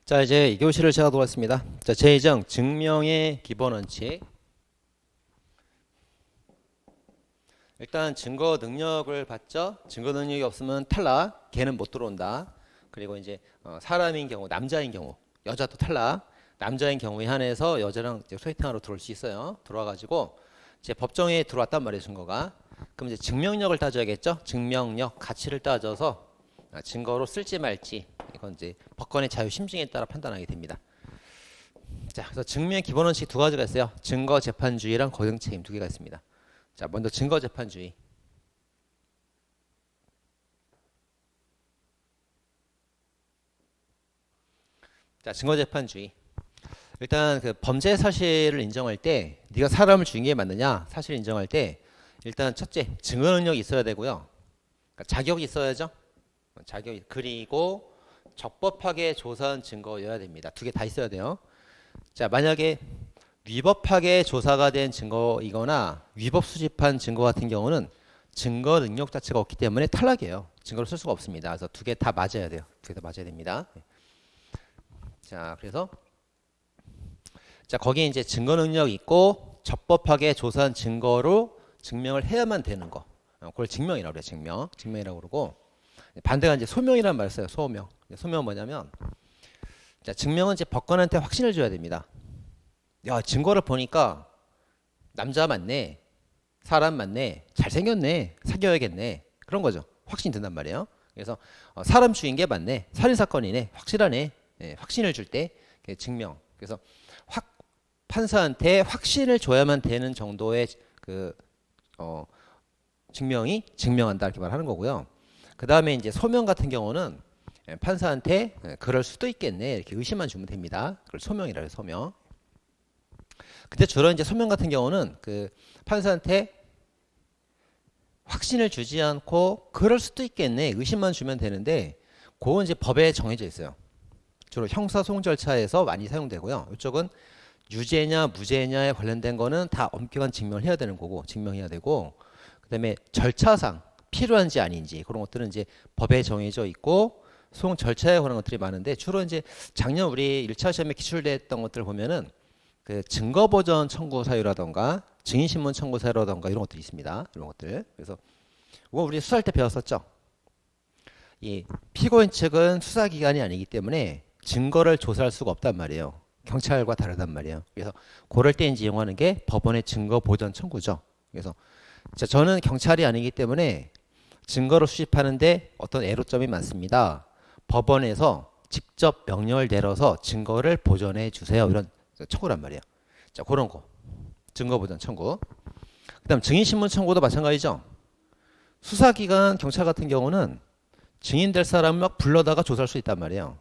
자, 이제 이 교시를 시작하도록 하겠습니다. 자, 제2정 증명의 기본 원칙. 일단 증거 능력을 봤죠. 증거 능력이 없으면 탈락. 걔는 못 들어온다. 그리고 이제 사람인 경우, 남자인 경우, 여자도 탈락. 남자인 경우에 한해서 여자랑 이제 소개팅하러 들어올 수 있어요. 들어와가지고 이제 법정에 들어왔단 말이에요, 증거가. 그럼 이제 증명력을 따져야겠죠. 증명력, 가치를 따져서 증거로 쓸지 말지. 이건 이제 법관의 자유 심증에 따라 판단하게 됩니다. 자, 그래서 증명의 기본 원칙 두 가지가 있어요. 증거 재판주의랑 거정 책임 두 개가 있습니다. 자, 먼저 증거 재판주의. 자, 증거 재판주의. 일단 그 범죄 사실을 인정할 때 네가 사람을 죽인 게 맞느냐 사실 인정할 때 일단 첫째 증거 능력이 있어야 되고요. 그러니까 자격이 있어야죠. 자격이 그리고 적법하게 조사한 증거여야 됩니다. 두 개 다 있어야 돼요. 자, 만약에 위법하게 조사가 된 증거이거나 위법 수집한 증거 같은 경우는 증거 능력 자체가 없기 때문에 탈락이에요. 증거를 쓸 수가 없습니다. 그래서 두 개 다 맞아야 돼요. 두 개 다 맞아야 됩니다. 자, 그래서 자, 거기에 이제 증거 능력 있고 적법하게 조사한 증거로 증명을 해야만 되는 거. 그걸 증명이라고 그래요. 증명이라고 그러고 반대가 이제 소명이라는 말을 써요. 소명. 소명은 뭐냐면 자, 증명은 이제 법관한테 확신을 줘야 됩니다. 야, 증거를 보니까 남자 맞네. 사람 맞네. 잘생겼네. 사귀어야겠네. 그런 거죠. 확신 든단 말이에요. 그래서 사람 죽인 게 맞네. 살인사건이네. 확실하네. 예, 확신을 줄 때 증명. 그래서 판사한테 확신을 줘야만 되는 정도의 그 증명이 증명한다 이렇게 말하는 거고요. 그 다음에 이제 소명 같은 경우는 판사한테 그럴 수도 있겠네 이렇게 의심만 주면 됩니다. 그걸 소명이라고 해요. 소명. 근데 주로 이제 소명 같은 경우는 그 판사한테 확신을 주지 않고 그럴 수도 있겠네 의심만 주면 되는데 그건 이제 법에 정해져 있어요. 주로 형사소송 절차에서 많이 사용되고요. 이쪽은 유죄냐 무죄냐에 관련된 거는 다 엄격한 증명을 해야 되는 거고 증명해야 되고 그다음에 절차상 필요한지 아닌지 그런 것들은 이제 법에 정해져 있고 소송 절차에 관한 것들이 많은데 주로 이제 작년 우리 1차 시험에 기출됐던 것들을 보면은 그 증거보전 청구 사유라던가 증인신문 청구 사유라던가 이런 것들이 있습니다. 이런 것들. 그래서 이거 우리 수사할 때 배웠었죠. 이 피고인 측은 수사기관이 아니기 때문에 증거를 조사할 수가 없단 말이에요. 경찰과 다르단 말이에요. 그래서 그럴 때 이제 이용하는 게 법원의 증거 보전 청구죠. 그래서 저는 경찰이 아니기 때문에 증거를 수집하는데 어떤 애로점이 많습니다. 법원에서 직접 명령을 내려서 증거를 보전해 주세요. 이런 청구란 말이에요. 자, 그런 거. 증거 보전 청구. 그다음 증인신문 청구도 마찬가지죠. 수사기관 경찰 같은 경우는 증인 될 사람을 막 불러다가 조사할 수 있단 말이에요.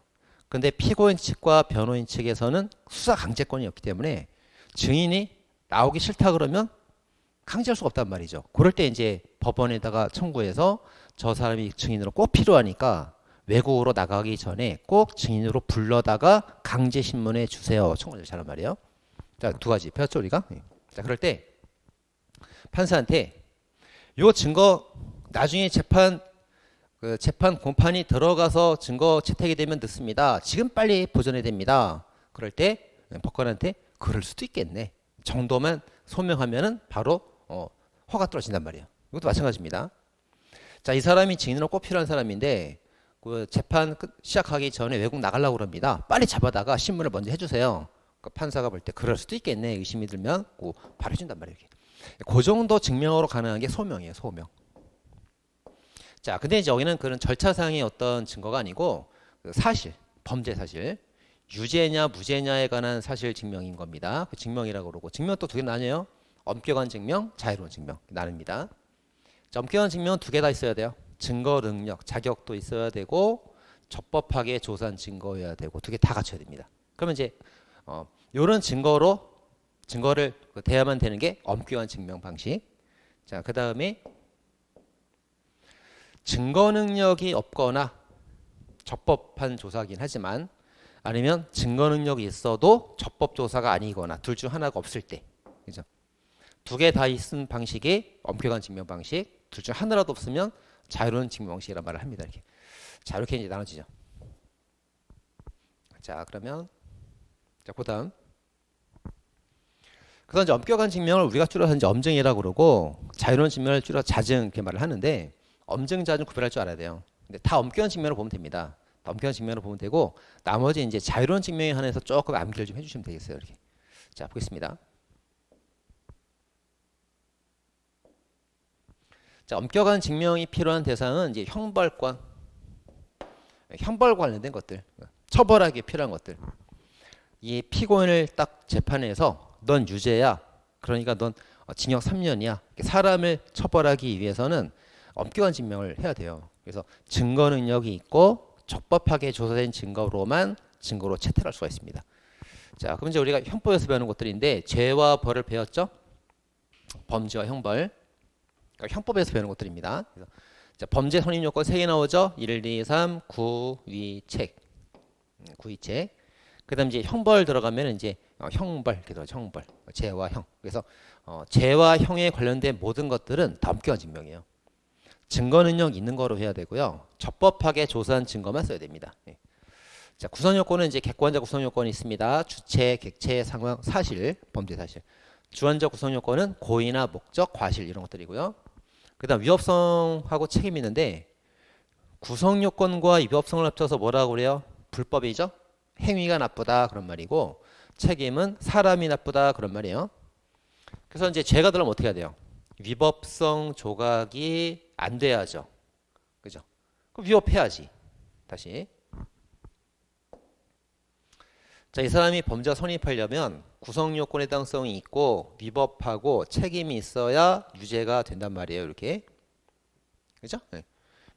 근데 피고인 측과 변호인 측에서는 수사 강제권이 없기 때문에 증인이 나오기 싫다 그러면 강제할 수가 없단 말이죠. 그럴 때 이제 법원에다가 청구해서 저 사람이 증인으로 꼭 필요하니까 외국으로 나가기 전에 꼭 증인으로 불러다가 강제 신문해 주세요. 청구를 잘한 말이에요. 자, 두 가지 배웠죠 우리가? 자, 그럴 때 판사한테 요 증거 나중에 재판 공판이 들어가서 증거 채택이 되면 늦습니다. 지금 빨리 보전해야 됩니다. 그럴 때 법관한테 그럴 수도 있겠네 정도만 소명하면은 바로 허가 떨어진단 말이에요. 이것도 마찬가지입니다. 자, 이 사람이 증인으로 꼭 필요한 사람인데 그 재판 시작하기 전에 외국 나가려고 그럽니다. 빨리 잡아다가 신문을 먼저 해주세요. 그 판사가 볼 때 그럴 수도 있겠네 의심이 들면 바로 해준단 말이에요. 그 정도 증명으로 가능한 게 소명이에요. 소명. 자, 근데 이제 여기는 그런 절차상의 어떤 증거가 아니고 그 사실, 범죄 사실, 유죄냐 무죄냐에 관한 사실 증명인 겁니다. 그 증명이라고 그러고 증명 또 두 개 나뉘어요. 엄격한 증명, 자유로운 증명 나눕니다. 자, 엄격한 증명은 두 개 다 있어야 돼요. 증거 능력, 자격도 있어야 되고 적법하게 조사한 증거여야 되고 두 개 다 갖춰야 됩니다. 그러면 이제 이런 증거를 대야만 되는 게 엄격한 증명 방식. 자, 그 다음에 증거 능력이 없거나 적법한 조사긴 하지만 아니면 증거 능력이 있어도 적법 조사가 아니거나 둘 중 하나가 없을 때, 그죠? 두 개 다 있는 방식이 엄격한 증명 방식, 둘 중 하나라도 없으면 자유로운 증명 방식이란 말을 합니다. 이렇게 자, 이렇게 이제 나눠지죠. 자, 그러면 자, 그다음. 그래서 이제 엄격한 증명을 우리가 줄여서 이제 엄증이라고 그러고 자유로운 증명을 줄여서 자증 이렇게 말을 하는데 엄증, 자증 구별할 줄 알아야 돼요. 근데 다 엄격한 증명으로 보면 됩니다. 다 엄격한 증명으로 보면 되고 나머지 이제 자유로운 증명에 한해서 조금 암기를 좀 해주시면 되겠어요. 이렇게. 자, 보겠습니다. 자, 엄격한 증명이 필요한 대상은 이제 형벌과 관련된 것들, 처벌하기 필요한 것들. 이 피고인을 딱 재판에서 넌 유죄야. 그러니까 넌 징역 3년이야. 사람을 처벌하기 위해서는 엄격한 증명을 해야 돼요. 그래서 증거 능력이 있고 적법하게 조사된 증거로만 증거로 채택할 수가 있습니다. 자, 그럼 이제 우리가 형법에서 배우는 것들인데 죄와 벌을 배웠죠? 범죄와 형벌. 그러니까 형법에서 배우는 것들입니다. 그래서 자, 범죄 선임 요건 3개 나오죠? 1, 2, 3, 구위책. 구위책. 그다음 이제 형벌 들어가면 이제 형벌 이렇게 들어가죠. 형벌. 죄와 형. 그래서 죄와 형에 관련된 모든 것들은 다 엄격한 증명이에요. 증거 능력 있는 거로 해야 되고요. 적법하게 조사한 증거만 써야 됩니다. 예. 자, 구성 요건은 이제 객관적 구성 요건이 있습니다. 주체, 객체, 상황, 사실, 범죄 사실. 주관적 구성 요건은 고의나 목적, 과실 이런 것들이고요. 그다음 위법성하고 책임이 있는데 구성 요건과 위법성을 합쳐서 뭐라고 그래요? 불법이죠. 행위가 나쁘다 그런 말이고 책임은 사람이 나쁘다 그런 말이에요. 그래서 이제 죄가 들어가면 어떻게 해야 돼요? 위법성 조각이 안 돼야죠. 그죠? 그럼 위법해야지. 다시. 자, 이 사람이 범죄가 성립하려면 구성 요건의 해당성이 있고 위법하고 책임이 있어야 유죄가 된단 말이에요. 이렇게. 그죠? 네.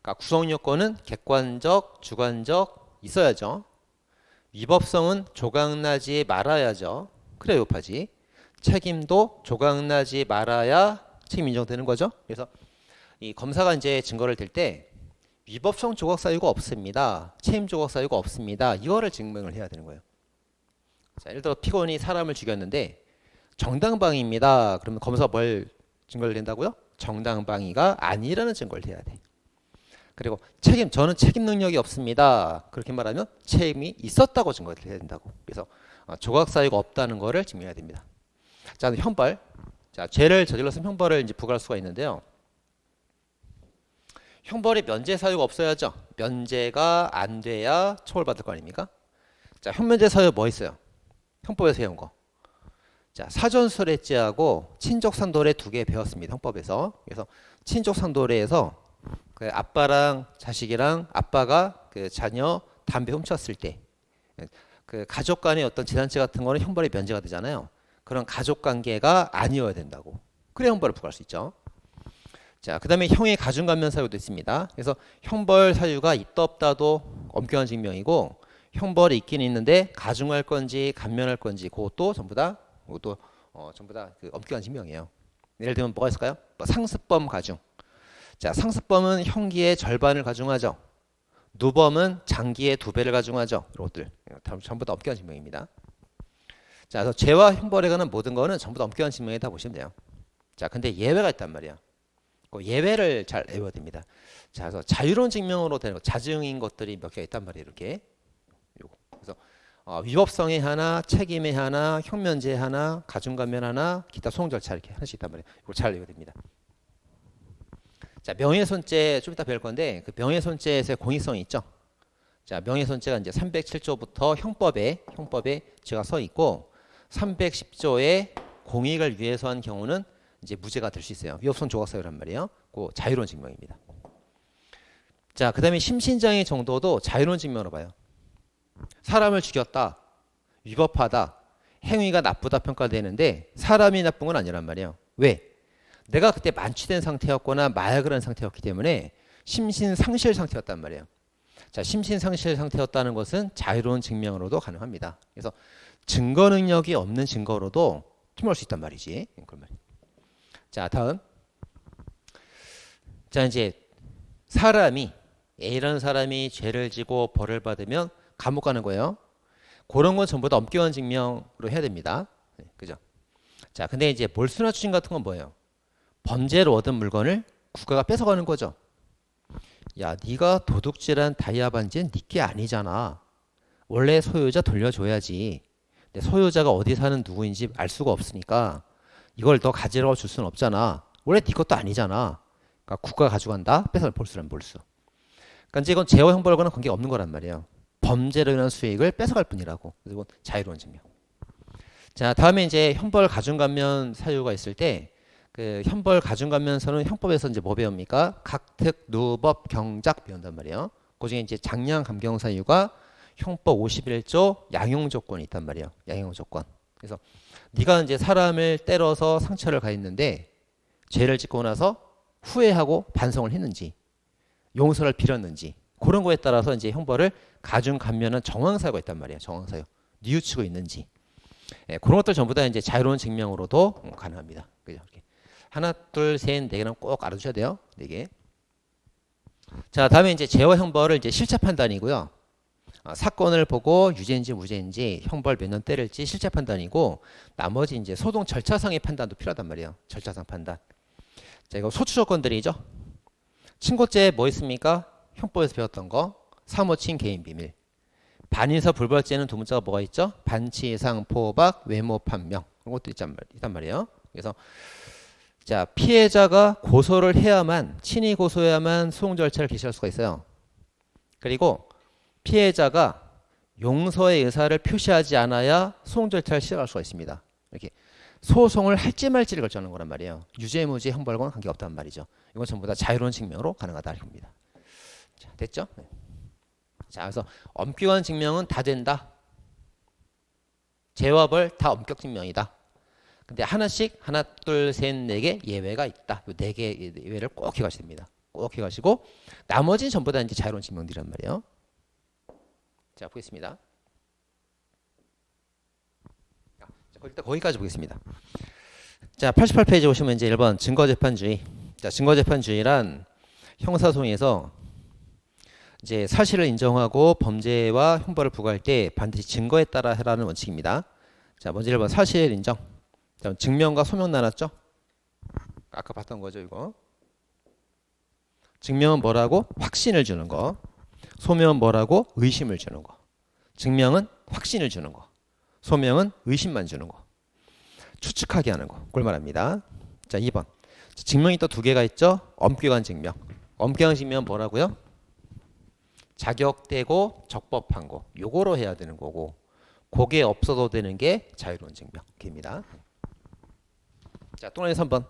그러니까 구성 요건은 객관적, 주관적 있어야죠. 위법성은 조각나지 말아야죠. 그래야 위법하지. 책임도 조각나지 말아야 책임 인정되는 거죠. 그래서 이 검사가 이제 증거를 댈 때 위법성 조각 사유가 없습니다. 책임 조각 사유가 없습니다. 이거를 증명을 해야 되는 거예요. 자, 예를 들어 피고인이 사람을 죽였는데 정당방위입니다. 그러면 검사가 뭘 증거를 낸다고요? 정당방위가 아니라는 증거를 해야 돼. 그리고 저는 책임 능력이 없습니다. 그렇게 말하면 책임이 있었다고 증거를 해야 된다고. 그래서 조각 사유가 없다는 거를 증명해야 됩니다. 자, 형벌. 자, 죄를 저질렀으면 형벌을 이제 부과할 수가 있는데요. 형벌이 면제 사유가 없어야죠. 면제가 안 돼야 처벌받을 거 아닙니까? 자, 형면제 사유 뭐 있어요? 형법에서 해온 거. 자, 사전술애죄하고 친족상도례 2개 배웠습니다. 형법에서. 그래서 친족상도례에서 그 아빠랑 자식이랑 아빠가 그 자녀 담배 훔쳤을 때 그 가족 간의 어떤 재산채 같은 거는 형벌이 면제가 되잖아요. 그런 가족 관계가 아니어야 된다고. 그래 형벌을 부과할 수 있죠. 자, 그 다음에 형의 가중감면 사유도 있습니다. 그래서 형벌 사유가 있다 없다도 엄격한 증명이고 형벌이 있긴 있는데 가중할 건지 감면할 건지 그것도 전부 다 전부 다 그 엄격한 증명이에요. 예를 들면 뭐가 있을까요? 상습범 가중. 자, 상습범은 형기의 절반을 가중하죠. 누범은 장기의 2배를 가중하죠. 이런 것들 전부 다 엄격한 증명입니다. 자, 그래서 죄와 형벌에 관한 모든 거는 전부 다 엄격한 증명이다 보시면 돼요. 자, 근데 예외가 있단 말이야. 그 예외를 잘 외워야 됩니다. 자, 그래서 자유로운 증명으로 되는 거, 자증인 것들이 몇 개가 있단 말이에요. 이렇게. 요거. 그래서 위법성의 하나, 책임의 하나, 형면제 하나, 가중감면 하나, 기타 소송 절차 이렇게 하나씩 있단 말이에요. 이거 잘 외워야 됩니다. 자, 명예훼손죄 좀 이따 배울 건데 그 명예훼손죄에서의 공익성이 있죠. 자, 명예훼손죄가 이제 307조부터 형법에 죄가 서 있고 310조에 공익을 위해서 한 경우는 이제 무죄가 될 수 있어요. 위법성 조각사유란 말이에요. 그 자유로운 증명입니다. 자, 그다음에 심신장애 정도도 자유로운 증명으로 봐요. 사람을 죽였다, 위법하다, 행위가 나쁘다 평가되는데 사람이 나쁜 건 아니란 말이에요. 왜? 내가 그때 만취된 상태였거나 마약을 한 상태였기 때문에 심신상실 상태였단 말이에요. 자, 심신상실 상태였다는 것은 자유로운 증명으로도 가능합니다. 그래서 증거 능력이 없는 증거로도 투명할 수 있단 말이지. 자, 다음. 자, 이제 사람이 A라는 사람이 죄를 지고 벌을 받으면 감옥 가는 거예요. 그런 건 전부 다 엄격한 증명으로 해야 됩니다. 그죠? 자, 근데 이제 몰수나 추징 같은 건 뭐예요? 범죄로 얻은 물건을 국가가 뺏어가는 거죠. 야, 네가 도둑질한 다이아 반지는 네게 아니잖아. 원래 소유자 돌려줘야지. 근데 소유자가 어디 사는 누구인지 알 수가 없으니까 이걸 더 가지라고 줄 수는 없잖아. 원래 네 것도 아니잖아. 그러니까 국가가 가져간다. 뺏어 볼수란 볼수. 그러니까 이제 이건 제어 형벌과는 관계가 없는 거란 말이에요. 범죄로 인한 수익을 뺏어갈 뿐이라고. 그래서 이건 자유로운 증명. 자, 다음에 이제 형벌 가중감면 사유가 있을 때 그 형벌 가중감면서는 형법에서 이제 뭐 배웁니까? 각특, 누법, 경작 배운단 말이에요. 그중에 이제 장량 감경 사유가 형법 51조 양형 조건이 있단 말이에요. 양형 조건. 그래서 네가 이제 사람을 때려서 상처를 가했는데 죄를 짓고 나서 후회하고 반성을 했는지 용서를 빌었는지 그런 거에 따라서 이제 형벌을 가중 감면한 정황 사유가 있단 말이에요. 정황 사유. 뉘우치고 있는지. 예, 그런 것들 전부 다 이제 자유로운 증명으로도 가능합니다. 그죠? 이렇게. 하나, 둘, 셋, 네 개는 꼭 알아두셔야 돼요. 네 개. 자, 다음에 이제 제어 형벌을 이제 실체 판단이고요. 사건을 보고 유죄인지 무죄인지 형벌 몇 년 때릴지 실체 판단이고 나머지 이제 소송 절차상의 판단도 필요하단 말이에요. 절차상 판단. 자, 이거 소추 조건들이죠. 친고죄 뭐 있습니까? 형법에서 배웠던 거. 사모친 개인 비밀. 반의사 불벌죄는 두 문자가 뭐가 있죠? 반치상 포박 외모 판명. 그런 것도 있단 말이에요. 그래서 자, 피해자가 고소를 해야만 친위 고소해야만 소송 절차를 개시할 수가 있어요. 그리고 피해자가 용서의 의사를 표시하지 않아야 소송 절차를 시작할 수가 있습니다. 이렇게 소송을 할지 말지를 결정하는 거란 말이에요. 유죄 무죄 형벌과는 관계가 없단 말이죠. 이건 전부 다 자유로운 증명으로 가능하다 이겁니다. 자, 됐죠? 네. 자, 그래서 엄격한 증명은 다 된다. 죄와 벌 다 엄격 증명이다. 근데 하나씩 하나 둘 셋 네 개 예외가 있다. 이 네 개 예외를 꼭 기억하셔야 됩니다. 꼭 기억하시고 나머지는 전부 다 이제 자유로운 증명들이란 말이에요. 자, 보겠습니다. 자, 일단 거기까지 보겠습니다. 자, 88페이지 오시면 이제 1번 증거재판주의. 자, 증거재판주의란 형사소송에서 이제 사실을 인정하고 범죄와 형벌을 부과할 때 반드시 증거에 따라 해라는 원칙입니다. 자, 먼저 1번 사실 인정. 자, 증명과 소명 나눴죠? 아까 봤던 거죠, 이거. 증명은 뭐라고? 확신을 주는 거. 소명은 뭐라고? 의심을 주는 거. 증명은 확신을 주는 거. 소명은 의심만 주는 거. 추측하게 하는 거. 그걸 말합니다. 자, 2번. 증명이 또 두 개가 있죠? 엄격한 증명. 엄격한 증명은 뭐라고요? 자격되고 적법한 거. 요거로 해야 되는 거고. 그게 없어도 되는 게 자유로운 증명입니다. 자, 또 하나 3번.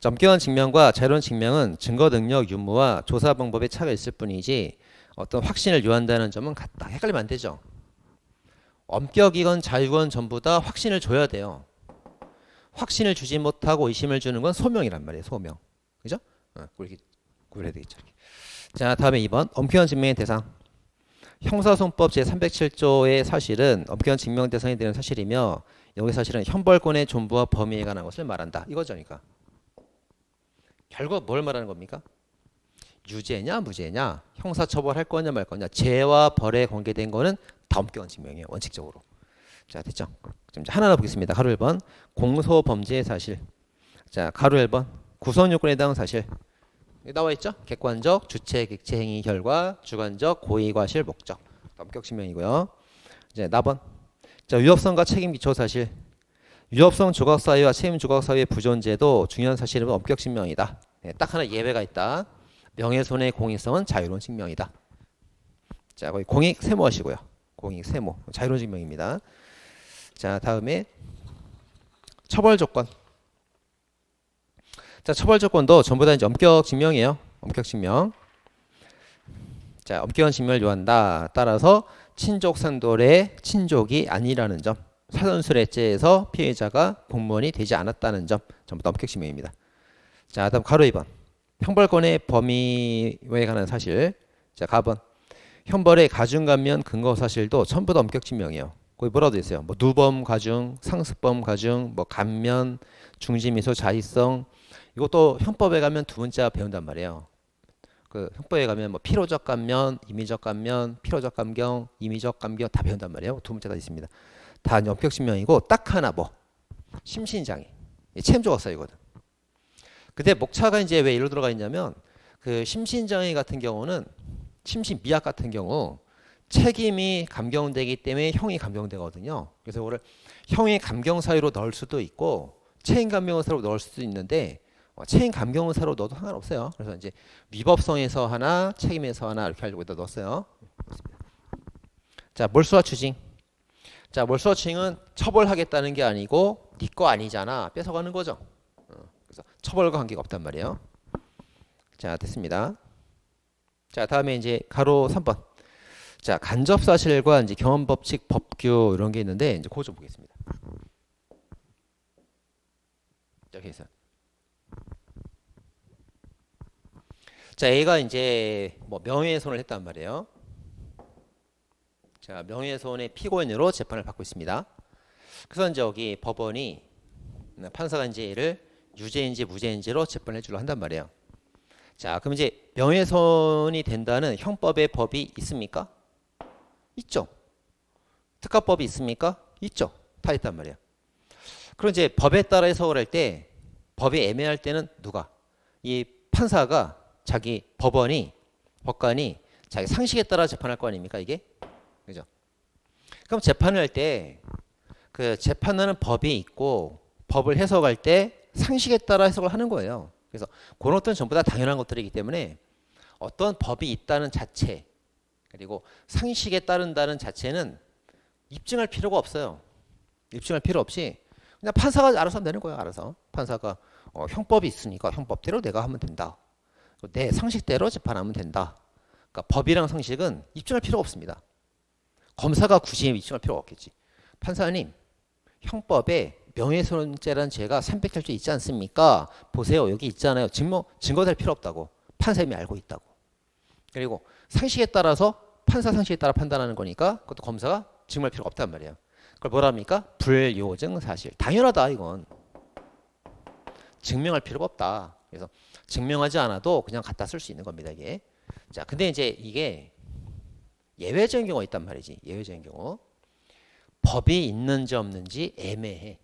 엄격한 증명과 자유로운 증명은 증거 능력 유무와 조사 방법에 차이가 있을 뿐이지 어떤 확신을 요한다는 점은 같다. 헷갈리면 안 되죠. 엄격이건 자유건 전부 다 확신을 줘야 돼요. 확신을 주지 못하고 의심을 주는 건 소명이란 말이에요. 소명. 그죠? 이렇게 구별해야 되겠죠. 이렇게. 자, 다음에 2번. 엄격한 증명의 대상. 형사소송법 제307조의 사실은 엄격한 증명 대상이 되는 사실이며 여기 사실은 형벌권의 존부와 범위에 관한 것을 말한다. 이거죠. 그러니까. 결국 뭘 말하는 겁니까? 유죄냐 무죄냐 형사처벌할 거냐 말 거냐 죄와 벌에 관계된 거는 다 엄격한 증명이에요. 원칙적으로. 자, 됐죠? 좀 하나하나 보겠습니다. 가로 1번 공소범죄의 사실. 자, 가로 1번 구성요건에 해당 사실. 나와 있죠? 객관적 주체 객체 행위 결과 주관적 고의 과실 목적. 엄격 증명이고요. 이제 나번. 자, 위법성과 책임 기초 사실. 위법성 조각 사유와 책임 조각 사유의 부존재도 중요한 사실은 엄격 증명이다. 네, 딱 하나 예외가 있다. 명예손해 공익성은 자유로운 증명이다. 자, 거기 공익 세모하시고요. 공익 세모 자유로운 증명입니다. 자, 다음에 처벌 조건. 자, 처벌 조건도 전부 다 이제 엄격 증명이에요. 엄격 증명. 자, 엄격한 증명을 요한다. 따라서 친족 상돌의 친족이 아니라는 점. 사전술애죄에서 피해자가 공무원이 되지 않았다는 점. 전부 다 엄격 증명입니다. 자, 다음 가로 2번. 형벌권의 범위에 관한 사실. 자, 가번. 형벌의 가중감면 근거 사실도 전부 다 엄격 증명이에요. 거기 뭐라고 되어 있어요? 뭐 누범 가중, 상습범 가중, 뭐 감면, 중지미소 자의성. 이것도 형법에 가면 두 문자 배운단 말이에요. 그 형법에 가면 뭐 필요적 감면, 임의적 감면, 필요적 감경, 임의적 감경 다 배운단 말이에요. 두 문자 다 있습니다. 다 엄격 증명이고 딱 하나 뭐 심신장애, 체험조각사유거든. 근데 목차가 이제 왜 이로 들어가 있냐면 그 심신장애 같은 경우는 심신미약 같은 경우 책임이 감경되기 때문에 형이 감경되거든요. 그래서 이거를 형이 감경사유로 넣을 수도 있고 책임 감경사로 넣을 수도 있는데 책임 감경사로 넣어도 상관없어요. 그래서 이제 위법성에서 하나, 책임에서 하나 이렇게 하려고 여기다 넣었어요. 자, 몰수와 추징. 자, 몰수와 추징은 처벌하겠다는 게 아니고 네 거 아니잖아. 뺏어가는 거죠. 그래서 처벌과 관계가 없단 말이에요. 자, 됐습니다. 자, 다음에 이제 가로 3번. 자, 간접 사실과 이제 경험 법칙, 법규 이런 게 있는데 이제 그거 좀 보겠습니다. 여기 있어요. 자, A가 이제 뭐 명예훼손을 했단 말이에요. 자, 명예훼손의 피고인으로 재판을 받고 있습니다. 그래서 이제 여기 법원이 판사가 이제 얘를 유죄인지 무죄인지로 재판을 해주려 한단 말이에요. 자, 그럼 이제 명예훼손이 된다는 형법의 법이 있습니까? 있죠. 특가법이 있습니까? 있죠. 다 있단 말이에요. 그럼 이제 법에 따라 해석을 할 때 법이 애매할 때는 누가? 이 판사가 자기 법관이 자기 상식에 따라 재판할 거 아닙니까 이게? 그죠? 그럼 재판을 할 때 그 재판하는 법이 있고 법을 해석할 때 상식에 따라 해석을 하는 거예요. 그래서 그런 것들은 전부 다 당연한 것들이기 때문에 어떤 법이 있다는 자체 그리고 상식에 따른다는 자체는 입증할 필요가 없어요. 입증할 필요 없이 그냥 판사가 알아서 하면 되는 거예요. 알아서 판사가 형법이 있으니까 형법대로 내가 하면 된다. 내 상식대로 재판하면 된다. 그러니까 법이랑 상식은 입증할 필요가 없습니다. 검사가 굳이 입증할 필요가 없겠지. 판사님, 형법에 명예훼손죄라는 죄가 308조 있지 않습니까? 보세요. 여기 있잖아요. 증거될 필요 없다고. 판사님이 알고 있다고. 그리고 상식에 따라서 판사 상식에 따라 판단하는 거니까 그것도 검사가 증명할 필요가 없단 말이에요. 그걸 뭐라 합니까? 불요증 사실. 당연하다 이건. 증명할 필요가 없다. 그래서 증명하지 않아도 그냥 갖다 쓸 수 있는 겁니다 이게. 자, 근데 이제 이게 예외적인 경우가 있단 말이지. 예외적인 경우. 법이 있는지 없는지 애매해.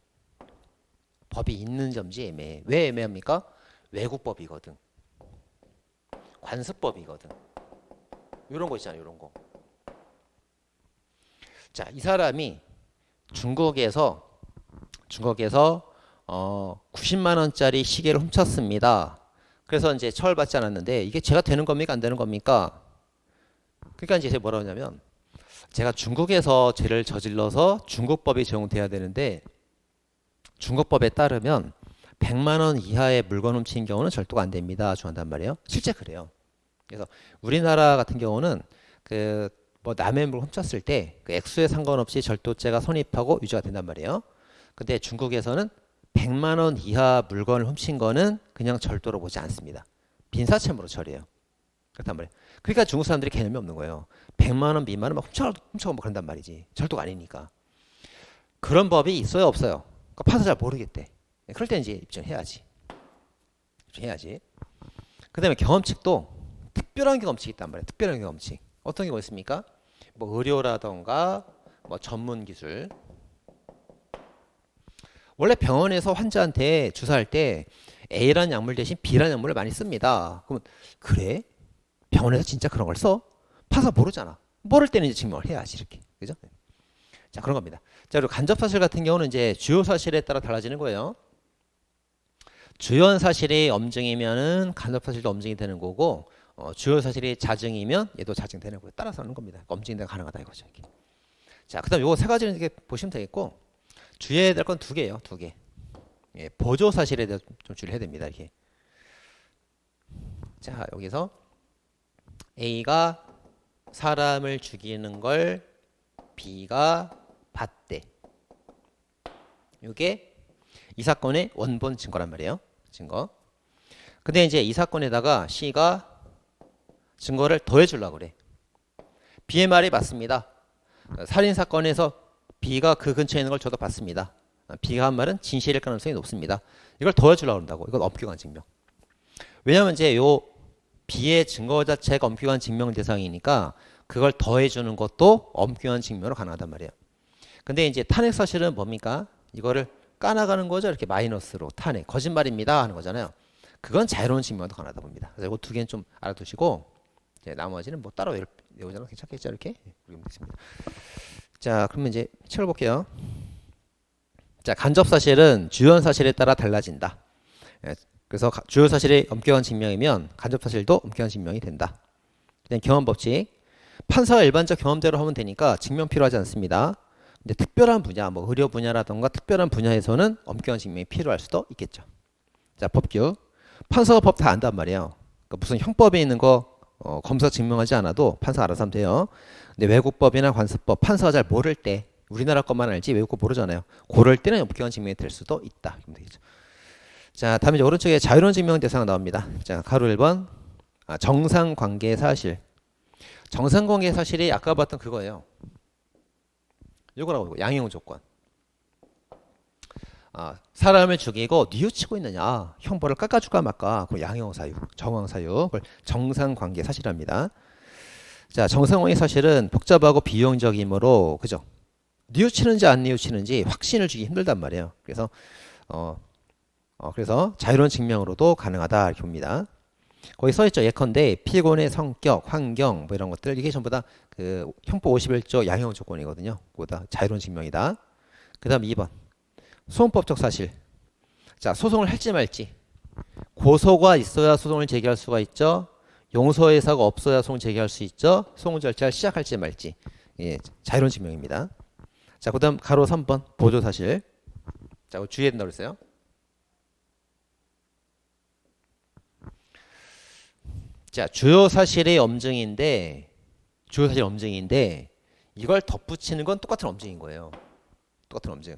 법이 있는지 없는지 애매해. 왜 애매합니까? 외국법이거든. 관습법이거든. 이런 거 있잖아요. 이런 거. 자, 이 사람이 중국에서 90만 원짜리 시계를 훔쳤습니다. 그래서 이제 처벌받지 않았는데 이게 제가 되는 겁니까? 안 되는 겁니까? 그러니까 이제 뭐라 하냐면 제가 중국에서 죄를 저질러서 중국법이 적용돼야 되는데 중국법에 따르면 100만 원 이하의 물건 훔친 경우는 절도가 안 됩니다. 주한단 말이에요. 실제 그래요. 그래서 우리나라 같은 경우는 그 뭐 남의 물건 훔쳤을 때 그 액수에 상관없이 절도죄가 성립하고 유죄가 된단 말이에요. 근데 중국에서는 100만 원 이하 물건을 훔친 거는 그냥 절도로 보지 않습니다. 빈사체물로 처리해요. 그렇단 말이에요. 그러니까 중국 사람들이 개념이 없는 거예요. 100만 원 미만은 막 훔쳐가고 뭐 그런단 말이지. 절도가 아니니까. 그런 법이 있어요, 없어요? 그러니까 판사 잘 모르겠대. 그럴 때 이제 입증해야지. 입증해야지. 그 다음에 경험칙도 특별한 경험칙이 있단 말이에요. 특별한 경험칙. 어떤 게 뭐 있습니까? 뭐 의료라던가 뭐 전문 기술. 원래 병원에서 환자한테 주사할 때 A라는 약물 대신 B라는 약물을 많이 씁니다. 그러면 그래? 병원에서 진짜 그런 걸 써? 판사 모르잖아. 모를 때는 이제 증명을 해야지 이렇게. 그죠? 자, 그런 겁니다. 자, 그리고 간접 사실 같은 경우는 이제 주요 사실에 따라 달라지는 거예요. 주요 사실이 엄증이면은 간접 사실도 엄증이 되는 거고 주요 사실이 자증이면 얘도 자증되는 거에 따라서 하는 겁니다. 엄증이 가능하다 이거죠. 이렇게. 자, 그다음 요거 세 가지는 이렇게 보시면 되겠고 주의해야 될 건 두 개예요. 두 개. 예, 보조 사실에 대해서 좀 주의해야 됩니다. 이렇게. 자, 여기서 A가 사람을 죽이는 걸 B가 봤대. 이게 이 사건의 원본 증거란 말이에요. 증거. 근데 이제 이 사건에다가 C가 증거를 더해 주려고 그래. B의 말이 맞습니다. 살인 사건에서 B가 그 근처에 있는 걸 저도 봤습니다. B가 한 말은 진실일 가능성이 높습니다. 이걸 더해 주려고 한다고. 이건 엄격한 증명. 왜냐면 이제 요 B의 증거 자체가 엄격한 증명 대상이니까 그걸 더해 주는 것도 엄격한 증명으로 가능하단 말이에요. 근데 이제 탄핵 사실은 뭡니까? 이거를 까나가는 거죠. 이렇게 마이너스로 탄핵. 거짓말입니다 하는 거잖아요. 그건 자유로운 증명도 가능하다 봅니다. 그래서 이거 두 개는 좀 알아두시고 이제 나머지는 뭐 따로 내용자는 괜찮겠죠? 이렇게 모르겠습니다. 자, 그러면 이제 채워볼게요. 자, 간접 사실은 주요 사실에 따라 달라진다. 예, 그래서 주요 사실이 엄격한 증명이면 간접 사실도 엄격한 증명이 된다. 그다음 경험 법칙. 판사가 일반적 경험대로 하면 되니까 증명 필요하지 않습니다. 근데 특별한 분야, 뭐 의료 분야라던가 특별한 분야에서는 엄격한 증명이 필요할 수도 있겠죠. 자, 법규. 판사가 법 다 안단 말이에요. 그러니까 무슨 형법에 있는 거 검사 증명하지 않아도 판사 알아서 하면 돼요. 근데 외국법이나 관습법 판사가 잘 모를 때 우리나라 것만 알지 외국 거 모르잖아요. 그럴 때는 엄격한 증명이 될 수도 있다. 그러면 되겠죠. 자, 다음에 이제 오른쪽에 자유로운 증명 대상 나옵니다. 자, 가로 1번. 정상관계 사실. 정상관계 사실이 아까 봤던 그거예요. 이거라고 양형 조건. 사람을 죽이고 뉘우치고 있느냐, 형벌을 깎아줄까 말까, 그 양형 사유, 정황 사유, 그걸 정상관계 사실합니다. 자, 정상관계 사실은 복잡하고 비용적이므로 그죠? 뉘우치는지 안 뉘우치는지 확신을 주기 힘들단 말이에요. 그래서 그래서 자유로운 증명으로도 가능하다 이렇게 봅니다. 거기 써 있죠. 예컨대 피고인의 성격, 환경 뭐 이런 것들 이게 전부 다 그 형법 51조 양형 조건이거든요. 그거다 자유로운 증명이다. 그다음 2번 소송법적 사실. 자, 소송을 할지 말지. 고소가 있어야 소송을 제기할 수가 있죠. 용서 의사가 없어야 소송을 제기할 수 있죠. 소송 절차를 시작할지 말지. 예, 자유로운 증명입니다. 자, 그다음 가로 3번 보조 사실. 자, 주의해야 된다고 그랬어요. 자, 주요 사실의 엄증인데 이걸 덧붙이는 건 똑같은 엄증인 거예요. 똑같은 엄증.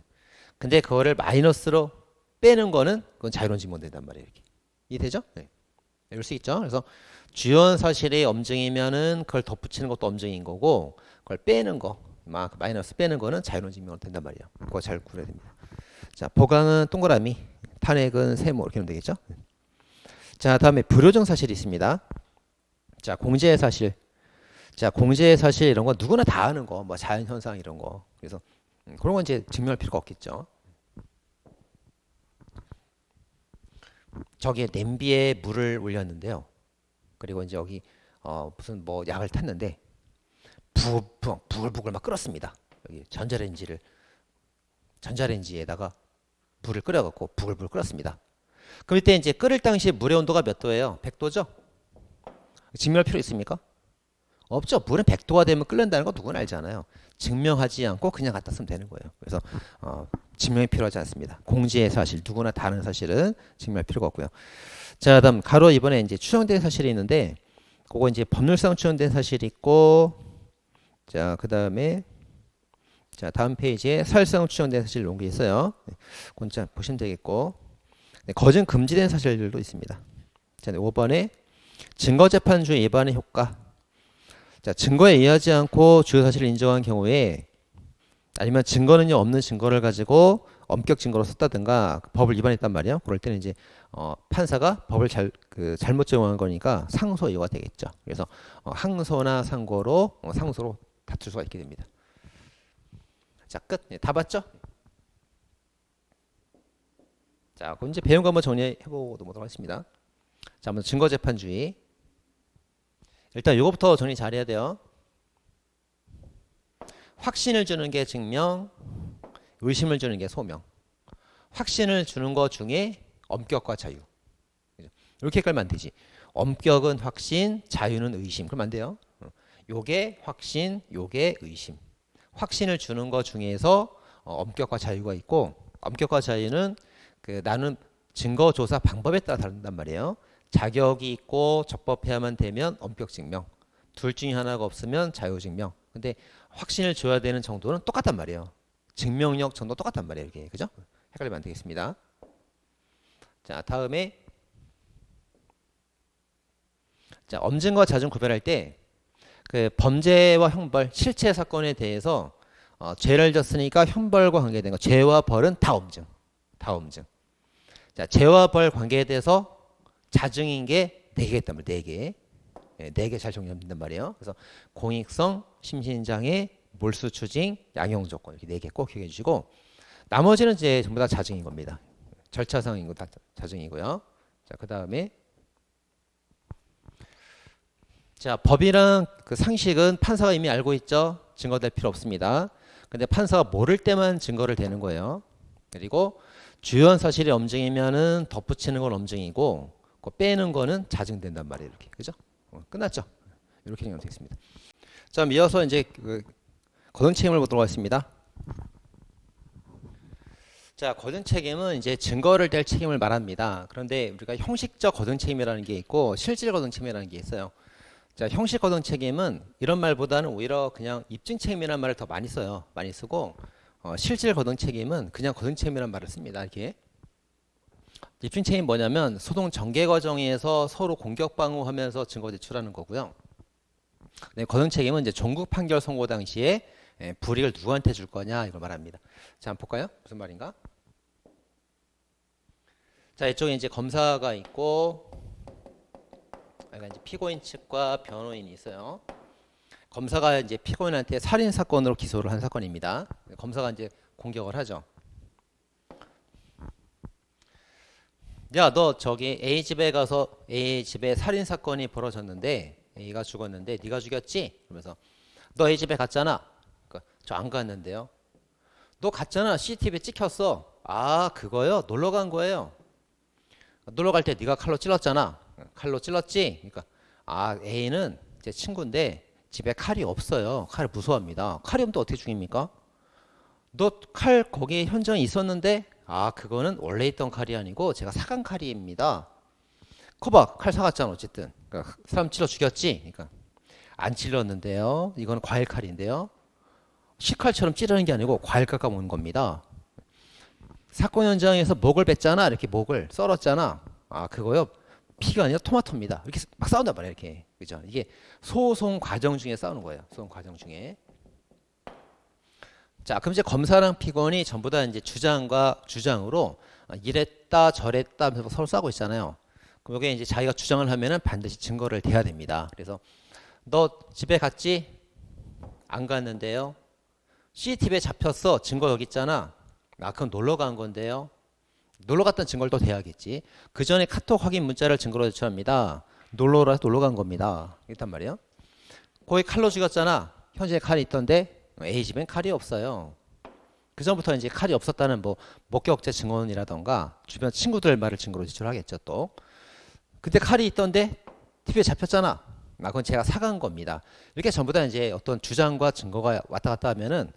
근데 그거를 마이너스로 빼는 거는 그건 자유로운 증명 된단 말이에요. 이렇게. 이해되죠? 네. 이럴 수 있죠. 그래서 주요 사실의 엄증이면은 그걸 덧붙이는 것도 엄증인 거고 그걸 빼는 거, 마이너스 빼는 거는 자유로운 증명으로 된단 말이에요. 그거 잘 구해야 됩니다. 자, 보강은 동그라미, 탄핵은 세모 이렇게 하면 되겠죠? 자, 다음에 불효정 사실이 있습니다. 자, 공제의 사실. 자, 공제의 사실 이런 거 누구나 다 아는 거, 뭐 자연 현상 이런 거. 그래서 그런 건 이제 증명할 필요가 없겠죠. 저기에 냄비에 물을 올렸는데요. 그리고 이제 여기 무슨 뭐 약을 탔는데 부글부글 막 끓었습니다. 여기 전자레인지에다가 불을 끓여갖고 부글부글 끓었습니다. 그럼 이때 이제 끓일 당시에 물의 온도가 몇 도예요? 100도죠? 증명할 필요 있습니까? 없죠. 물은 100도가 되면 끓는다는 거 누구나 알잖아요. 증명하지 않고 그냥 갖다 쓰면 되는 거예요. 그래서 증명이 필요하지 않습니다. 공지의 사실, 누구나 다 아는 사실은 증명할 필요가 없고요. 자, 다음 가로 이번에 이제 추정된 사실이 있는데, 그거 이제 법률상 추정된 사실이 있고, 자, 그 다음에 자, 다음 페이지에 사실상 추정된 사실 이런 게 있어요. 그건 자 보시면 되겠고, 네, 거짓 금지된 사실들도 있습니다. 자, 5번에 증거재판주의 위반의 효과. 자, 증거에 의하지 않고 주요 사실을 인정한 경우에 아니면 증거는요 없는 증거를 가지고 엄격 증거로 썼다든가 법을 위반했단 말이에요. 그럴 때는 이제 판사가 법을 잘못 적용한 거니까 상소 이유가 되겠죠. 그래서 항소나 상고로 상소로 다툴 수가 있게 됩니다. 자, 끝. 네, 다 봤죠? 자, 그럼 이제 배운 거 한번 정리해보고 넘어가도록 하겠습니다. 자, 먼저 증거재판주의. 일단 이거부터 정리 잘해야 돼요. 확신을 주는 게 증명, 의심을 주는 게 소명. 확신을 주는 것 중에 엄격과 자유. 이렇게 깔면 안 되지. 엄격은 확신, 자유는 의심. 그러면 안 돼요. 요게 확신, 요게 의심. 확신을 주는 것 중에서 엄격과 자유가 있고, 엄격과 자유는 나는 증거 조사 방법에 따라 다른단 말이에요. 자격이 있고 적법해야만 되면 엄격 증명. 둘 중에 하나가 없으면 자유 증명. 근데 확신을 줘야 되는 정도는 똑같단 말이에요. 증명력 정도 똑같단 말이에요. 이게 그죠? 헷갈리면 안 되겠습니다. 자, 다음에 자, 엄증과 자증 구별할 때 그 범죄와 형벌, 실체 사건에 대해서 죄를 졌으니까 형벌과 관계된 거, 죄와 벌은 다 엄증. 다 엄증. 자, 죄와 벌 관계에 대해서 자증인 게 4개 있단 말이에요. 4개. 4개 잘 정리하면 된단 말이에요. 그래서 공익성, 심신장애, 몰수 추징, 양형 조건 이렇게 4개 꼭 기억해 주시고 나머지는 이제 전부 다 자증인 겁니다. 절차상인 거 다 자증이고요. 자, 그다음에 자, 법이랑 그 상식은 판사가 이미 알고 있죠. 증거될 필요 없습니다. 근데 판사가 모를 때만 증거를 대는 거예요. 그리고 주요한 사실이 엄증이면은 덧붙이는 건 엄증이고 그 빼는 거는 자증된단 말이에요. 이렇게. 그죠? 끝났죠? 이렇게 정리하면 되겠습니다. 자, 이어서 이제 그 거듭 책임을 보도록 하겠습니다. 자, 거듭 책임은 이제 증거를 댈 책임을 말합니다. 그런데 우리가 형식적 거듭 책임이라는 게 있고 실질 거듭 책임이라는 게 있어요. 자, 형식 거듭 책임은 이런 말보다는 오히려 그냥 입증 책임이라는 말을 더 많이 써요. 많이 쓰고 실질 거듭 책임은 그냥 거듭 책임이라는 말을 씁니다. 이렇게. 입증 책임이 뭐냐면 소송 전개 과정에서 서로 공격 방어하면서 증거 제출하는 거고요. 네, 거듭 책임은 이제 종국 판결 선고 당시에 불이익을 누구한테 줄 거냐 이걸 말합니다. 자, 한번 볼까요? 무슨 말인가? 자, 이쪽에 이제 검사가 있고 여기가 이제 피고인 측과 변호인이 있어요. 검사가 이제 피고인한테 살인 사건으로 기소를 한 사건입니다. 검사가 이제 공격을 하죠. 야, 너 저기 A 집에 가서 A 집에 살인 사건이 벌어졌는데 A가 죽었는데 네가 죽였지? 그러면서 너 A 집에 갔잖아. 그러니까 저 안 갔는데요. 너 갔잖아. CCTV에 찍혔어. 아, 그거요? 놀러 간 거예요. 놀러 갈 때 네가 칼로 찔렀잖아. 칼로 찔렀지? 그러니까 아, A는 제 친구인데 집에 칼이 없어요. 칼을 무서워합니다. 칼이 없는데 어떻게 죽입니까? 너 칼 거기에 현장에 있었는데 아, 그거는 원래 있던 칼이 아니고 제가 사간 칼입니다. 커봐, 칼 사갔잖아. 어쨌든 그러니까 사람 찔러 죽였지? 그러니까 안 찔렀는데요. 이건 과일 칼인데요. 식칼처럼 찌르는 게 아니고 과일 깎아 먹는 겁니다. 사건 현장에서 목을 뺐잖아. 이렇게 목을 썰었잖아. 아, 그거요? 피가 아니라 토마토입니다. 이렇게 막 싸운단 말이에요. 이렇게. 그죠? 이게 소송 과정 중에 싸우는 거예요. 소송 과정 중에. 자, 그럼 이제 검사랑 피고인이 전부 다 이제 주장과 주장으로 이랬다 저랬다 하면서 서로 싸우고 있잖아요. 그럼 여기에 이제 자기가 주장을 하면은 반드시 증거를 대야 됩니다. 그래서 너 집에 갔지? 안 갔는데요. CCTV에 잡혔어. 증거 여기 있잖아. 아, 그건 놀러 간 건데요. 놀러 갔던 증거를 또 대야겠지. 그 전에 카톡 확인 문자를 증거로 제출합니다. 놀러 간 겁니다. 이랬단 말이에요. 거기 칼로 죽였잖아. 현재 칼이 있던데 A 집엔 칼이 없어요. 그 전부터 이제 칼이 없었다는 뭐 목격자 증언이라던가 주변 친구들 말을 증거로 제출하겠죠 또. 근데 칼이 있던데 TV에 잡혔잖아. 아, 그건 제가 사간 겁니다. 이렇게 전부 다 이제 어떤 주장과 증거가 왔다 갔다 하면은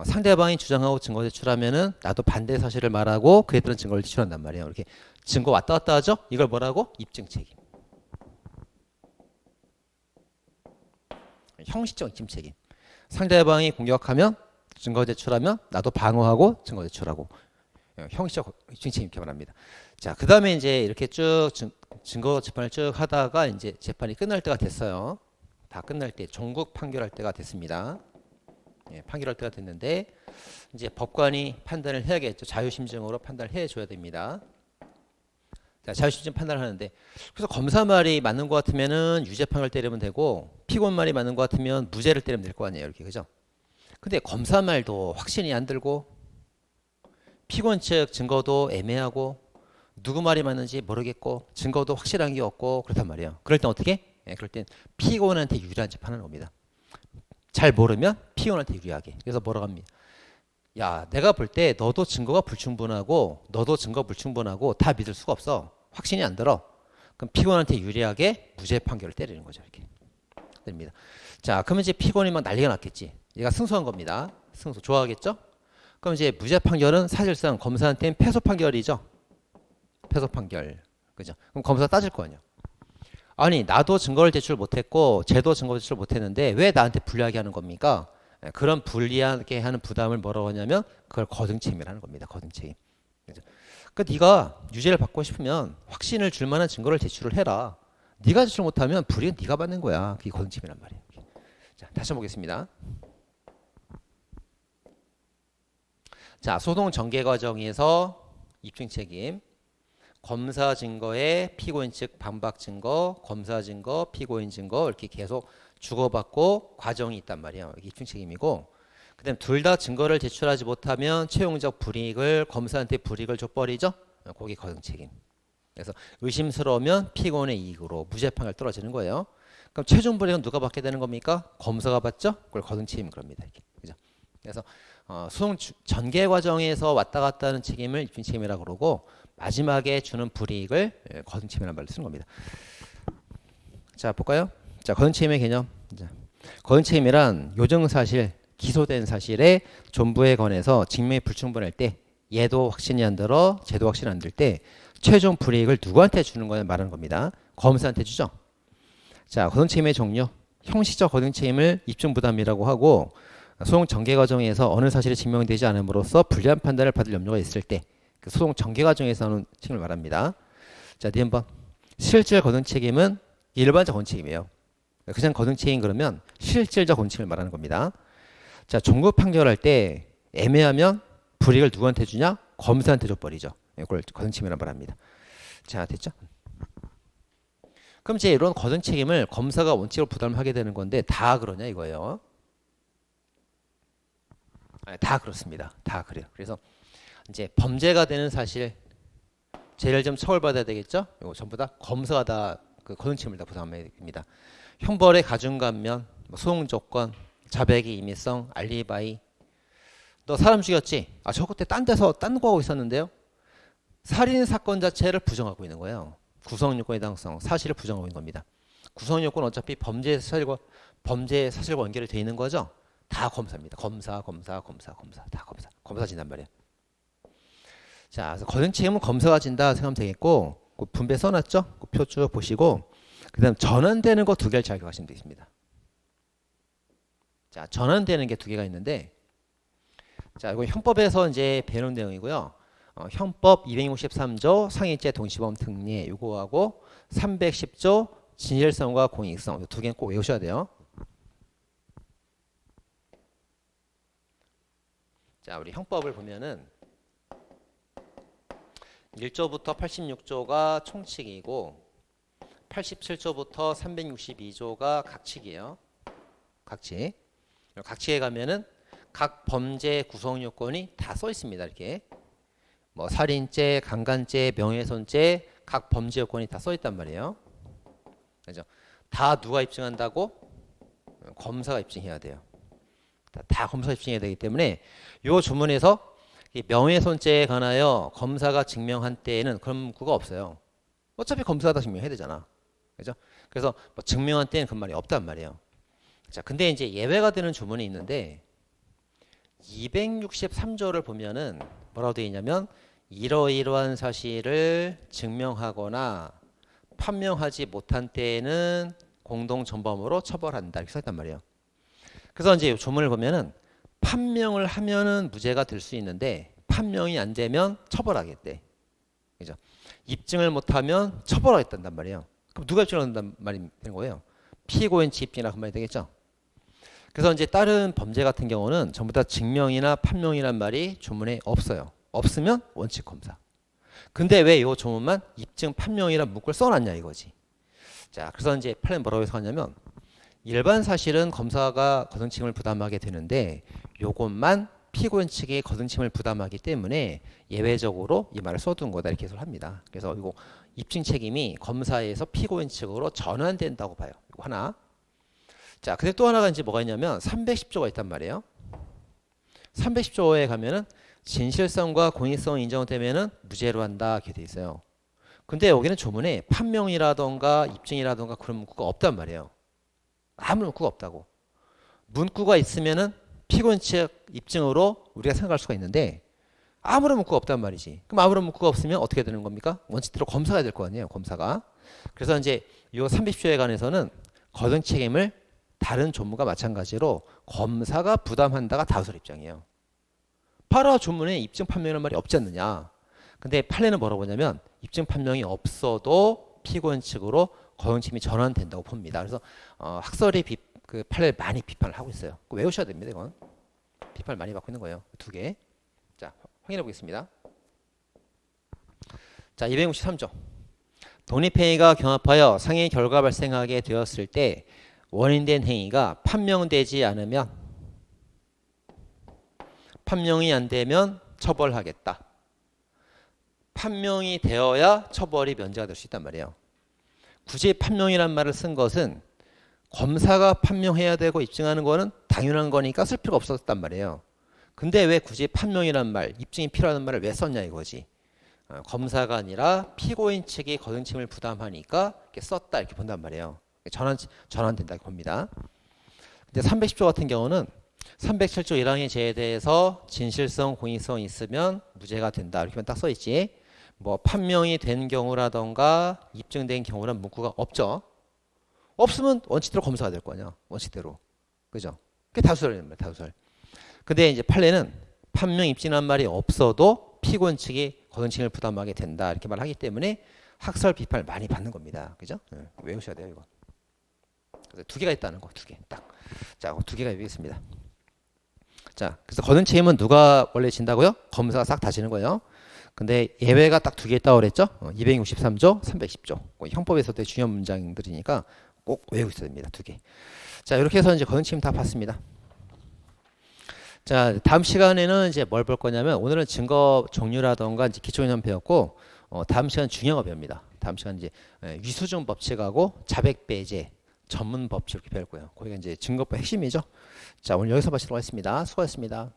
상대방이 주장하고 증거 제출하면은 나도 반대 사실을 말하고 그에 따른 증거를 제출한단 말이에요. 이렇게 증거 왔다 갔다 하죠. 이걸 뭐라고? 입증 책임. 형식적 입증 책임. 상대방이 공격하면 증거 제출하면 나도 방어하고 증거 제출하고 형식적 입증 책임 이렇게 말합니다. 자, 그 다음에 이제 이렇게 쭉 증거 재판을 쭉 하다가 이제 재판이 끝날 때가 됐어요. 다 끝날 때 종국 판결할 때가 됐습니다. 예, 판결할 때가 됐는데 이제 법관이 판단을 해야겠죠. 자유심증으로 판단을 해줘야 됩니다. 자, 자유심증 판단을 하는데 그래서 검사 말이 맞는 것 같으면은 유죄 판결 때리면 되고 피고인 말이 맞는 것 같으면 무죄를 때리면 될 거 아니에요. 이렇게 그죠? 근데 검사 말도 확신이 안 들고 피고인 측 증거도 애매하고 누구 말이 맞는지 모르겠고 증거도 확실한 게 없고 그렇단 말이에요. 그럴 땐 어떻게? 예, 그럴 땐 피고인한테 유리한 재판을 옵니다. 잘 모르면 피고인한테 유리하게. 그래서 뭐라고 합니다. 야, 내가 볼 때 너도 증거가 불충분하고 너도 증거 불충분하고 다 믿을 수가 없어. 확신이 안 들어. 그럼 피고인한테 유리하게 무죄 판결을 때리는 거죠. 이렇게 됩니다. 자, 그러면 이제 피고인이 막 난리가 났겠지. 얘가 승소한 겁니다. 승소 좋아하겠죠? 그럼 이제 무죄 판결은 사실상 검사한테는 패소 판결이죠. 패소 판결. 그죠? 그럼 검사 따질 거 아니야. 아니, 나도 증거를 제출 못했고 쟤도 증거 제출 못했는데 왜 나한테 불리하게 하는 겁니까? 그런 불리하게 하는 부담을 뭐라고 하냐면 그걸 거등책임이라는 겁니다. 거등책임. 그러니까 네가 유죄를 받고 싶으면 확신을 줄 만한 증거를 제출을 해라. 네가 제출 못하면 불이익은 네가 받는 거야. 그게 거등책임이란 말이에요. 자, 다시 한번 보겠습니다. 자, 소송 전개 과정에서 입증 책임, 검사 증거에 피고인 측 반박 증거, 검사 증거, 피고인 증거 이렇게 계속 주고받고 과정이 있단 말이에요. 이게 입증 책임이고, 그다음 둘 다 증거를 제출하지 못하면 채용적 불이익을 검사한테 불이익을 줘버리죠. 거기 거등 책임. 그래서 의심스러우면 피고인의 이익으로 무죄 판결 떨어지는 거예요. 그럼 최종 불이익은 누가 받게 되는 겁니까? 검사가 받죠? 그걸 거듭책임 그럽니다. 이렇게. 그죠? 그래서 소송 전개 과정에서 왔다 갔다 하는 책임을 입증 책임이라고 그러고 마지막에 주는 불이익을 거듭책임이라는 말을 쓰는 겁니다. 자, 볼까요? 자, 거듭책임의 개념. 거듭책임이란 요정사실, 기소된 사실에 존부에 관해서 증명이 불충분할 때, 얘도 확신이 안 들어, 쟤도 확신이 안 들 때 최종 불이익을 누구한테 주는 거냐 말하는 겁니다. 검사한테 주죠. 자, 거듭책임의 종류. 형식적 거듭책임을 입증부담이라고 하고, 소송 전개 과정에서 어느 사실이 증명되지 않음으로써 불리한 판단을 받을 염려가 있을 때, 그 소송 전개 과정에서 하는 책임을 말합니다. 자, 한번 실질 거듭책임은 일반적 거듭책임이에요. 그냥 거듭책임 그러면 실질적 거듭책임을 말하는 겁니다. 자, 종급 판결할 때 애매하면 불이익을 누구한테 주냐? 검사한테 줘버리죠. 이걸 거듭책임이라고 말합니다. 자, 됐죠? 그럼 이제 이런 거듭책임을 검사가 원칙으로 부담하게 되는 건데 다 그러냐 이거예요. 다 그렇습니다. 다 그래요. 그래서 이제 범죄가 되는 사실, 죄를 좀 처벌받아야 되겠죠? 이거 전부 다 검사가 다 그 거듭책임을 다 부담해야 됩니다. 형벌의 가중감면, 소송 조건, 자백의 임의성, 알리바이. 너 사람 죽였지? 저 그때 딴 데서 딴 거 하고 있었는데요. 살인 사건 자체를 부정하고 있는 거예요. 구성 요건의 당성, 사실을 부정하고 있는 겁니다. 구성 요건 어차피 범죄 사실과 연결이 돼 있는 거죠. 다 검사입니다. 검사 다 검사. 검사 진단 말이에요. 자, 그래서 거듭책임은 검사가 진다 생각하면 되겠고, 그 분배 써놨죠? 그 표 쭉 보시고, 그다음 전환되는 거 두 개를 잘 기억하시면 되겠습니다. 자, 전환되는 게 두 개가 있는데, 자, 이거 형법에서 이제 배운 내용이고요. 형법 263조 상해죄 동시범 특례 요거하고 310조 진실성과 공익성 이 두 개는 꼭 외우셔야 돼요. 자, 우리 형법을 보면은 1조부터 86조가 총칙이고 87조부터 362조가 각칙이에요. 각칙. 각칙에 가면은 각 범죄 구성 요건이 다 써 있습니다. 이렇게 뭐 살인죄, 강간죄, 명예훼손죄 각 범죄 요건이 다 써 있단 말이에요. 그죠? 다 누가 입증한다고? 검사가 입증해야 돼요. 다 검사가 입증해야 되기 때문에 요 조문에서 이 명예훼손죄에 관하여 검사가 증명한 때에는 그런 문구가 없어요. 어차피 검사가 다 증명해야 되잖아. 그죠? 그래서 뭐 증명한 때는 그 말이 없단 말이에요. 자, 근데 이제 예외가 되는 조문이 있는데 263조를 보면은 뭐라고 되어 있냐면 이러이러한 사실을 증명하거나 판명하지 못한 때에는 공동전범으로 처벌한다 이렇게 써있단 말이에요. 그래서 이제 조문을 보면은 판명을 하면은 무죄가 될 수 있는데 판명이 안 되면 처벌하겠대. 그죠? 입증을 못하면 처벌하겠다는 말이에요. 그럼 누가 입증한다는 말이 되는 거예요? 피고인 집증이라 그 말이 되겠죠. 그래서 이제 다른 범죄 같은 경우는 전부 다 증명이나 판명이란 말이 조문에 없어요. 없으면 원칙 검사. 근데 왜 이 조문만 입증 판명이란 문구를 써놨냐 이거지. 자, 그래서 이제 판례는 뭐라고 해석하냐면 일반 사실은 검사가 거듭책임을 부담하게 되는데 요것만 피고인 측이 거듭책임을 부담하기 때문에 예외적으로 이 말을 써둔 거다 이렇게 해석을 합니다. 그래서 이거 입증 책임이 검사에서 피고인 측으로 전환된다고 봐요. 이거 하나. 자, 근데 또 하나가 이제 뭐가 있냐면 310조가 있단 말이에요. 310조에 가면은 진실성과 공익성 인정되면은 무죄로 한다 이렇게 돼 있어요. 근데 여기는 조문에 판명이라던가 입증이라던가 그런 문구가 없단 말이에요. 아무 문구가 없다고. 문구가 있으면은 피고인 측 입증으로 우리가 생각할 수가 있는데 아무런 문구가 없단 말이지. 그럼 아무런 문구가 없으면 어떻게 되는 겁니까? 원칙대로 검사가 될 거 아니에요. 검사가. 그래서 이제 이 30조에 관해서는 거듭 책임을 다른 조문과 마찬가지로 검사가 부담한다가 다수설 입장이에요. 바로 조문에 입증 판명이라는 말이 없지 않느냐. 근데 판례는 뭐라고 보냐면 입증 판명이 없어도 피고인 측으로 거듭 책임이 전환된다고 봅니다. 그래서 학설이 그 판례를 많이 비판을 하고 있어요. 외우셔야 됩니다. 이건 비판을 많이 받고 있는 거예요. 두 개. 자, 확인해 보겠습니다. 자, 263조. 독립행위가 경합하여 상해 결과 발생하게 되었을 때 원인된 행위가 판명되지 않으면 판명이 안 되면 처벌하겠다. 판명이 되어야 처벌이 면제가 될 수 있단 말이에요. 굳이 판명이란 말을 쓴 것은 검사가 판명해야 되고 입증하는 거는 당연한 거니까 쓸 필요가 없었단 말이에요. 근데 왜 굳이 판명이란 말, 입증이 필요하다는 말을 왜 썼냐 이거지. 검사가 아니라 피고인 측이 거듭침을 부담하니까 이렇게 썼다 이렇게 본단 말이에요. 전환된다 이렇게 봅니다. 근데 310조 같은 경우는 307조 1항의 제에 대해서 진실성, 공익성이 있으면 무죄가 된다 이렇게만 딱 써있지. 뭐 판명이 된 경우라던가 입증된 경우란 문구가 없죠. 없으면 원칙대로 검사가 될 거 아니야. 원칙대로. 그죠? 그게 다수설이란 말이야. 다수설. 근데 이제 판례는 판명 입증한 말이 없어도 피고인 측이 거듭침을 부담하게 된다 이렇게 말하기 때문에 학설 비판을 많이 받는 겁니다. 그죠? 외우셔야 돼요 이거. 그래서 두 개가 있다는 거. 두 개. 딱. 자, 두 개가 여기 있습니다. 자, 그래서 거듭침은 누가 원래 진다고요? 검사가 싹 다 지는 거예요. 근데 예외가 딱 두 개 있다고 그랬죠? 263조, 310조. 형법에서도 중요한 문장들이니까 꼭 외우고 있어야 됩니다. 두 개. 자, 이렇게 해서 이제 거듭침 다 봤습니다. 자, 다음 시간에는 이제 뭘 볼 거냐면 오늘은 증거 종류라던가 이제 기초개념 배웠고 다음 시간 중요한 거 배웁니다. 다음 시간 이제 위수증 법칙하고 자백 배제 전문 법칙 이렇게 배울 거예요. 거기가 이제 증거법 핵심이죠. 자, 오늘 여기서 마치도록 하겠습니다. 수고하셨습니다.